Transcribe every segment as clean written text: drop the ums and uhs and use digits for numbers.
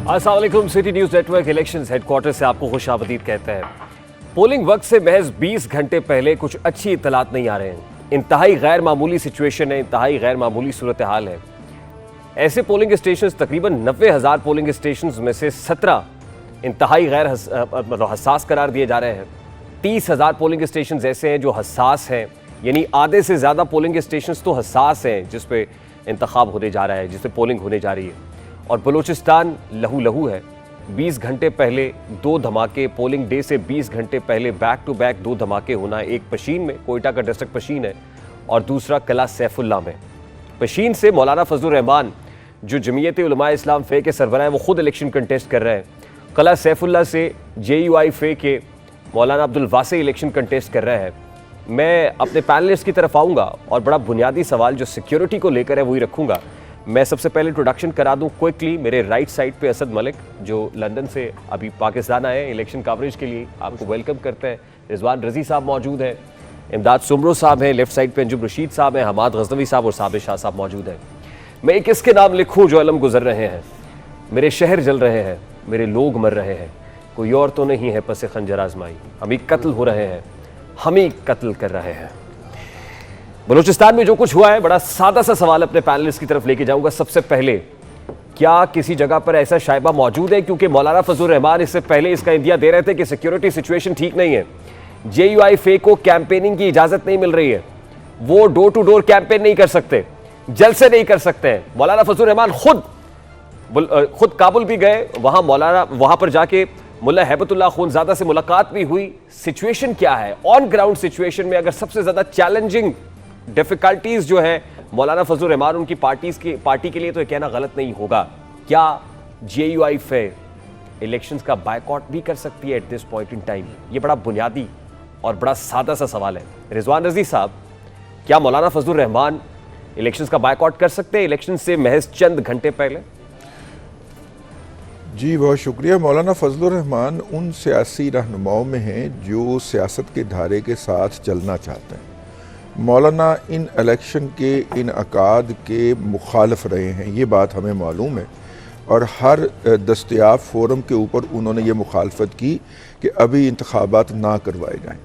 अस्सलाम वालेकुम। City news network elections headquarter से आपको खुशामदीद कहते हैं। पोलिंग वक्त से महज 20 घंटे पहले कुछ अच्छी इत्तलात नहीं आ रहे हैं। इंतहाई गैर मामूली सिचुएशन है, इंतहाई गैर मामूली सूरत हाल है। ऐसे पोलिंग स्टेशन तकरीबन 90,000 पोलिंग स्टेशन में से 17 इंतहाई गैर हसास करार दिए जा रहे हैं। 30,000 पोलिंग स्टेशन ऐसे हैं जो हसास हैं, यानी आधे से ज़्यादा पोलिंग स्टेशन तो हसास हैं जिस पे इंतखाब होने जा रहा है, जिस पे पोलिंग होने जा रही है। और बलूचिस्तान लहू लहू है। 20 घंटे पहले 2 धमाके, पोलिंग डे से 20 घंटे पहले बैक टू बैक 2 धमाके होना। एक पशीन में, कोयटा का डिस्ट्रिक्ट पशीन है, और दूसरा कला सैफुल्ला में। पशीन से मौलाना फजलुर रहमान जो जमीयत उलमा इस्लाम फे के सरबराह हैं, वो खुद इलेक्शन कंटेस्ट कर रहे हैं। कला सैफुल्ला से JUI फे के मौलाना अब्दुल वासी इलेक्शन कंटेस्ट कर रहे हैं। मैं अपने पैनलिस्ट की तरफ आऊँगा और बड़ा बुनियादी सवाल जो सिक्योरिटी को लेकर है वही रखूँगा। मैं सबसे पहले इंट्रोडक्शन करा दूं क्विकली। मेरे राइट साइड पे असद मलिक जो लंदन से अभी पाकिस्तान आए हैं इलेक्शन कवरेज के लिए, आपको वेलकम करते हैं। रिजवान रजी साहब मौजूद हैं, इमदाद सुमरो साहब हैं, लेफ्ट साइड पे अंजुम रशीद साहब हैं, हमाद गजनवी साहब और साबिर शाह साहब मौजूद हैं। मैं एक किसके नाम लिखूँ जो अलम गुजर रहे हैं। मेरे शहर जल रहे हैं, मेरे लोग मर रहे हैं, कोई और तो नहीं है पसे खंजर आजमाई। हम ही कत्ल हो रहे हैं, हम ही कत्ल कर रहे हैं। बलूचिस्तान में जो कुछ हुआ है, बड़ा सादा सा सवाल अपने पैनलिस्ट की तरफ लेके जाऊंगा। सबसे पहले, क्या किसी जगह पर ऐसा शायबा मौजूद है? क्योंकि मौलाना फजलुर रहमान इससे पहले इसका इंदिया दे रहे थे कि सिक्योरिटी सिचुएशन ठीक नहीं है, JUI फे को कैंपेनिंग की इजाजत नहीं मिल रही है, वो डोर टू डोर कैंपेन नहीं कर सकते, जलसे नहीं कर सकते हैं। मौलाना फजलुर रहमान खुद काबुल भी गए, वहां पर जाके मुल्ला हैबतुल्लाह खूनजादा से मुलाकात भी हुई। सिचुएशन क्या है ऑन ग्राउंड सिचुएशन में? अगर सबसे ज्यादा चैलेंजिंग डिफिकल्टीज जो है मौलाना फजलुर रहमान उनकी पार्टी के लिए, तो ये कहना गलत नहीं होगा, क्या JUI फे इलेक्शंस का बायकॉट भी कर सकती है at this point in time? ये बड़ा बुनियादी और बड़ा सादा सा सवाल है। रिजवान रजी साहब, क्या मौलाना फजलुर रहमान इलेक्शंस का बायकॉट कर सकते हैं इलेक्शन से महज चंद घंटे पहले? जी बहुत शुक्रिया। मौलाना फजलुर रहमान उन सियासी रहनुमाओं में हैं जो सियासत के धारे के साथ चलना चाहते हैं। मौलाना इन इलेक्शन के इनअकाद के मुखालिफ रहे हैं, ये बात हमें मालूम है, और हर दस्तयाब फोरम के ऊपर उन्होंने ये मुखालफत की कि अभी इंतखाबात ना करवाए जाएं।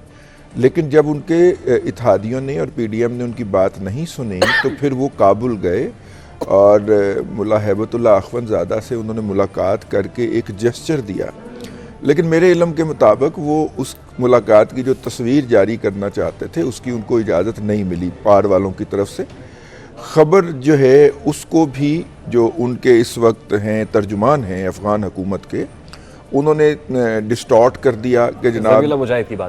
लेकिन जब उनके इत्तेहादियों ने और PDM ने उनकी बात नहीं सुनी तो फिर वो काबुल गए और मुल्ला हैबतुल्लाह अखवंज़ादा से उन्होंने मुलाकात करके एक जेस्चर दिया। लेकिन मेरे इल्म के मुताबिक वो उस मुलाकात की जो तस्वीर जारी करना चाहते थे उसकी उनको इजाज़त नहीं मिली पार वालों की तरफ से। ख़बर जो है उसको भी जो उनके इस वक्त हैं तर्जुमान हैं अफ़गान हुकूमत के, उन्होंने डिस्टॉर्ट कर दिया कि जनाब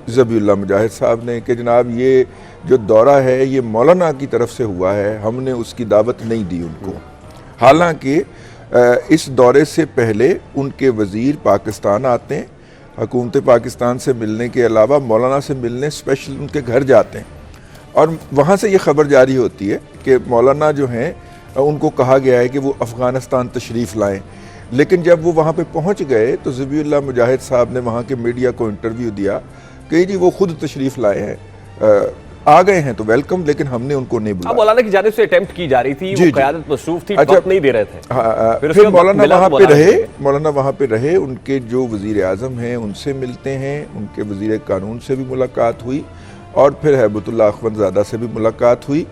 ज़बीउल्लाह मुजाहिद साहब ने कि जनाब ये जो दौरा है ये मौलाना की तरफ से हुआ है, हमने उसकी दावत नहीं दी उनको। हालांकि इस दौरे से पहले उनके वज़ीर पाकिस्तान आते हैं, हुकूमत पाकिस्तान से मिलने के अलावा मौलाना से मिलने स्पेशल उनके घर जाते हैं, और वहाँ से ये ख़बर जारी होती है कि मौलाना जो हैं उनको कहा गया है कि वो अफ़गानिस्तान तशरीफ़ लाएँ। लेकिन जब वो वहाँ पे पहुँच गए तो ज़बीउल्लाह मुजाहिद साहब ने वहाँ के मीडिया को इंटरव्यू दिया कि जी वो खुद तशरीफ़ लाए हैं, आ गए हैं तो वेलकम, लेकिन हमने उनको नहीं बुलाया। मौलाना की जानिब से अटेम्प्ट की जा रही थी, वो क़यादत मसरूफ थी, वक्त नहीं दे रहे थे। फिर मौलाना वहाँ पे रहे, उनके जो वज़ीर आज़म हैं उनसे मिलते हैं, उनके वज़ीर कानून से भी मुलाकात हुई, और फिर हैबतुल्लाह अखवंज़ादा से भी मुलाकात हुई।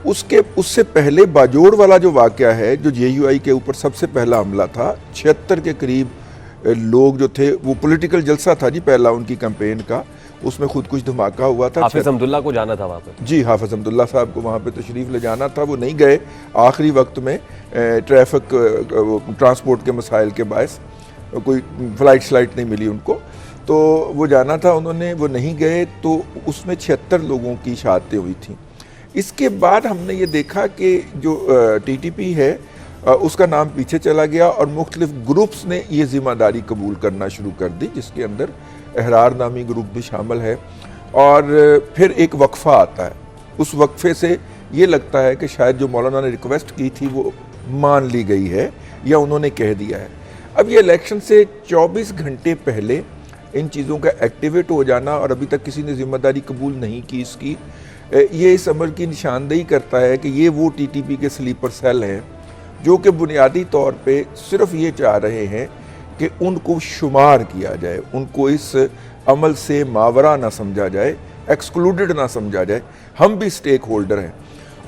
उससे पहले बाजोड़ वाला जो वाक़या है, जो JUI के ऊपर सबसे पहला हमला था, 76 के करीब लोग जो थे, वो पॉलिटिकल जलसा था जी पहला उनकी कैंपेन का, उसमें खुद कुछ धमाका हुआ था। हाफिज़ अब्दुल्ला को जाना था वहाँ पर, जी हाफिज़ अब्दुल्ला साहब को वहाँ पे तशरीफ़ ले जाना था, वो नहीं गए आखिरी वक्त में, ट्रैफिक ट्रांसपोर्ट के मसाइल के बायस कोई फ़्लाइट श्लाइट नहीं मिली उनको, तो वो जाना था उन्होंने, वो नहीं गए, तो उसमें 76 लोगों की शहादतें हुई थी। इसके बाद हमने ये देखा कि जो TTP है उसका नाम पीछे चला गया और मुख्तलिफ ग्रुप्स ने ये ज़िम्मेदारी कबूल करना शुरू कर दी, जिसके अंदर अहरार नामी ग्रुप भी शामिल है। और फिर एक वक्फ़ा आता है, उस वक्फ़े से ये लगता है कि शायद जो मौलाना ने रिक्वेस्ट की थी वो मान ली गई है या उन्होंने कह दिया है। अब ये इलेक्शन से 24 घंटे पहले इन चीज़ों का एक्टिवेट हो जाना और अभी तक किसी ने ज़िम्मेदारी कबूल नहीं की इसकी, ये इस अमर की निशानदेही करता है कि ये वो TTP के स्लीपर सेल हैं जो कि बुनियादी तौर पे सिर्फ ये चाह रहे हैं कि उनको शुमार किया जाए, उनको इस अमल से मावरा ना समझा जाए, एक्सक्लूडेड ना समझा जाए। हम भी स्टेक होल्डर हैं,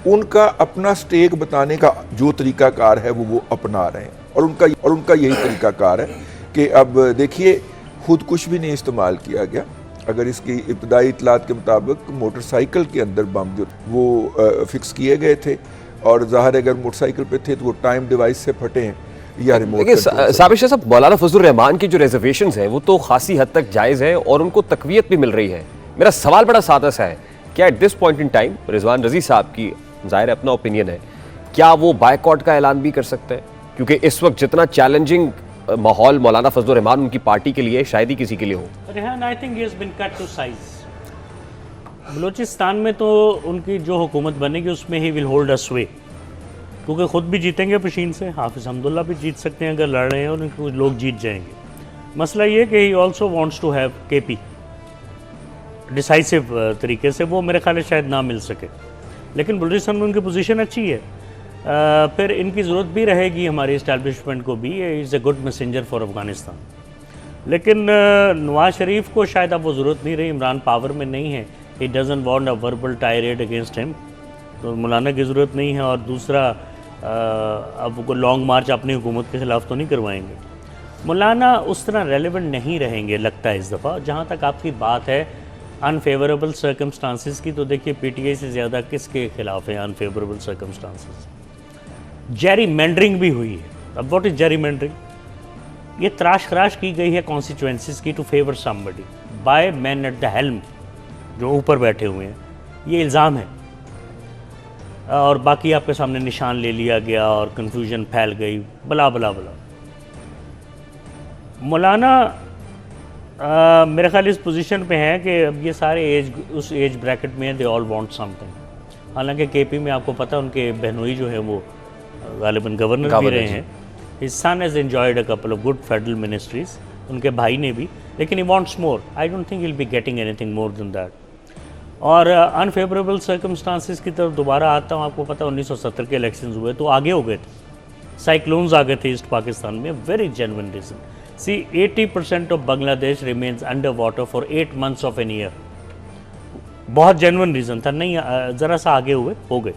उनका अपना स्टेक बताने का जो तरीकाकार है वो अपना रहे हैं, और उनका यही तरीकाकार है कि अब देखिए खुद कुछ भी नहीं इस्तेमाल किया गया। अगर इसकी इब्तदाई इतलात के मुताबिक मोटरसाइकिल के अंदर बम जो वो फिक्स किए गए थे, और ज़ाहिर अगर मोटरसाइकिल पे थे तो वो टाइम डिवाइस से फटे हैं या रिमोट। साबिर शाह साहब, मौलाना फजलुर रहमान की जो रिजर्वेशंस हैं वो तो खासी हद तक जायज़ है और उनको तकवीयत भी मिल रही है। मेरा सवाल बड़ा सादा सा है, क्या at this point in time Rizwan रजी साहब की ज़ाहिर अपना ओपिनियन है, क्या वो बायकॉट का ऐलान भी कर सकते हैं? क्योंकि इस वक्त जितना चैलेंजिंग माहौल मौलाना फजलुर रहमान उनकी पार्टी के लिए शायद ही किसी के लिए हो। Rehan, I think he has been cut to size. Balochistan में तो उनकी जो हुकूमत बनेगी उसमें ही विल होल्ड अस वे, क्योंकि ख़ुद भी जीतेंगे पशीन से, हाफिज़ हमदुल्ला भी जीत सकते हैं अगर लड़ रहे हैं, और उनके कुछ लोग जीत जाएंगे। मसला ये कि he also wants to have KP decisive तरीके से, वो मेरे ख्याल है शायद ना मिल सके, लेकिन बलूचिस्तान में उनकी पोजीशन अच्छी है। फिर इनकी ज़रूरत भी रहेगी हमारी इस्टेब्लिशमेंट को भी, is a good messenger for Afghanistan. लेकिन नवाज शरीफ को शायद अब वो ज़रूरत नहीं रही, इमरान पावर में नहीं है, he doesn't want a verbal tired against him, तो मौलाना की ज़रूरत नहीं है। और दूसरा अब वो लॉन्ग मार्च अपनी हुकूमत के ख़िलाफ़ तो नहीं करवाएंगे। मौलाना उस तरह रेलेवेंट नहीं रहेंगे लगता है इस दफ़ा। जहाँ तक आपकी बात है अनफेवरेबल सर्कमस्टांसिस की, तो देखिए पीटीआई से ज़्यादा किसके ख़िलाफ़ है अनफेवरेबल सर्कमस्टांसिस? जेरी मेंडरिंग भी हुई है। अब व्हाट इज़ जेरी मेंडरिंग? ये तराश खराश की गई है कॉन्स्टिट्यूएंसीज की to favour somebody by man at the helm, जो ऊपर बैठे हुए हैं, ये इल्ज़ाम है। और बाकी आपके सामने निशान ले लिया गया और कन्फ्यूजन फैल गई, बला बला बला। मौलाना मेरे ख्याल इस पोजीशन पे हैं कि अब ये सारे उस एज ब्रैकेट में दे ऑल वांट समथिंग। हालांकि केपी में आपको पता है उनके बहनोई जो है वो गालिबन गवर्नर भी रहे हैं। His son has enjoyed a couple of good federal ministries, उनके भाई ने भी, लेकिन he wants more. I don't think he will be getting anything more than that. और अनफेवरेबल सर्कमस्टांसिस की तरफ दोबारा आता हूँ। आपको पता 1970 के इलेक्शंस हुए तो आगे हो गए थे, साइक्लोन्स आ गए थे ईस्ट पाकिस्तान में, very genuine reason. See 80% of Bangladesh remains under water for 8 months of an year. बहुत जेन्युइन रीज़न था, नहीं ज़रा सा आगे हुए हो गए।